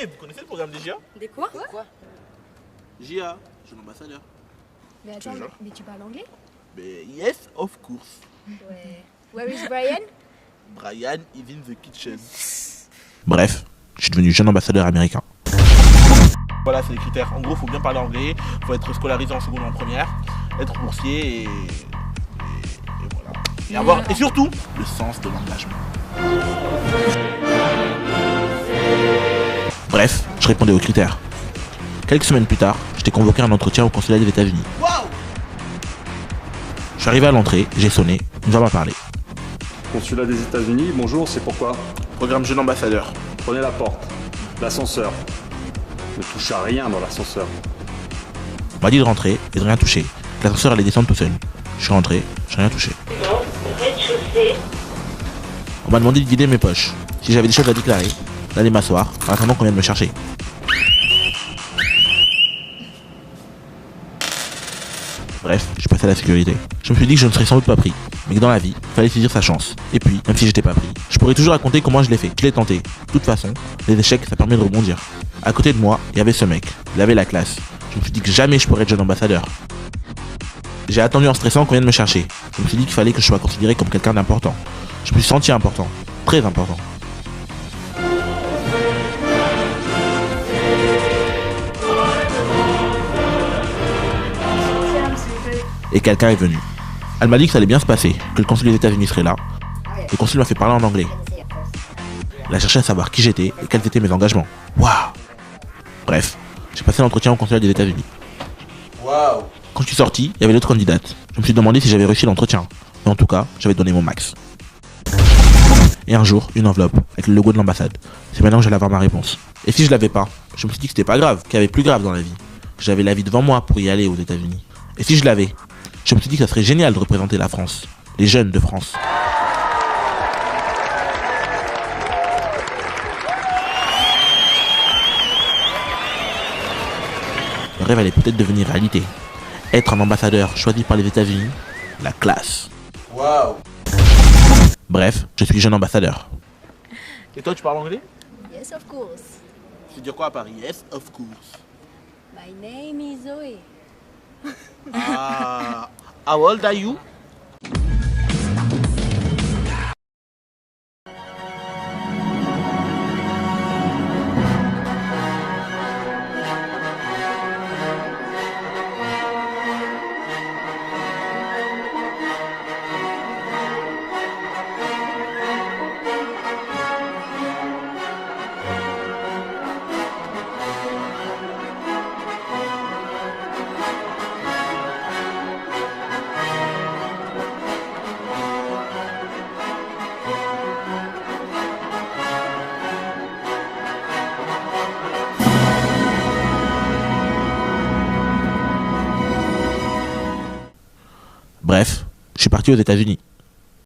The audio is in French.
Eh, vous connaissez le programme des JA? Des quoi? JA, jeune ambassadeur. Mais attends, Toujours. mais tu parles anglais? Mais yes, of course. Ouais. Where is Brian? Brian is in the kitchen. Bref, je suis devenu jeune ambassadeur américain. Voilà, c'est les critères. En gros, faut bien parler anglais, faut être scolarisé en seconde et en première, être boursier et voilà. Et surtout, le sens de l'engagement. Bref, je répondais aux critères. Quelques semaines plus tard, j'étais convoqué à un entretien au consulat des États-Unis. Je suis arrivé à l'entrée, j'ai sonné, une femme m'a parlé. Consulat des États-Unis, bonjour, c'est pourquoi? Programme jeune ambassadeur. Prenez la porte. L'ascenseur. Ne touche à rien dans l'ascenseur. On m'a dit de rentrer et de rien toucher. L'ascenseur allait descendre tout seul. Je suis rentré, j'ai rien touché. On m'a demandé de vider mes poches. Si j'avais des choses à déclarer, d'aller m'asseoir en attendant qu'on vienne me chercher. Bref, je suis passé à la sécurité. Je me suis dit que je ne serais sans doute pas pris, mais que dans la vie, il fallait saisir sa chance. Et puis, même si j'étais pas pris, je pourrais toujours raconter comment je l'ai fait. Je l'ai tenté. De toute façon, les échecs, ça permet de rebondir. À côté de moi, il y avait ce mec. Il avait la classe. Je me suis dit que jamais je pourrais être jeune ambassadeur. J'ai attendu en stressant qu'on vienne me chercher. Je me suis dit qu'il fallait que je sois considéré comme quelqu'un d'important. Je me suis senti important. Très important. Et quelqu'un est venu. Elle m'a dit que ça allait bien se passer, que le consul des États-Unis serait là. Le consul m'a fait parler en anglais. Elle a cherché à savoir qui j'étais et quels étaient mes engagements. Waouh! Bref, j'ai passé l'entretien au consulat des États-Unis. Waouh! Quand je suis sorti, il y avait d'autres candidates. Je me suis demandé si j'avais réussi l'entretien. Mais en tout cas, j'avais donné mon max. Et un jour, une enveloppe avec le logo de l'ambassade. C'est maintenant que j'allais avoir ma réponse. Et si je l'avais pas, je me suis dit que c'était pas grave, qu'il y avait plus grave dans la vie. Que j'avais la vie devant moi pour y aller aux États-Unis. Et si je l'avais, je me suis dit que ça serait génial de représenter la France, les jeunes de France. Le rêve allait peut-être devenir réalité. Être un ambassadeur choisi par les États-Unis, la classe. Waouh! Bref, je suis jeune ambassadeur. Et toi, tu parles anglais? Yes, of course. Tu veux dire quoi à Paris? Yes, of course. My name is Zoe. Ah, how old are you? Bref, je suis parti aux États-Unis.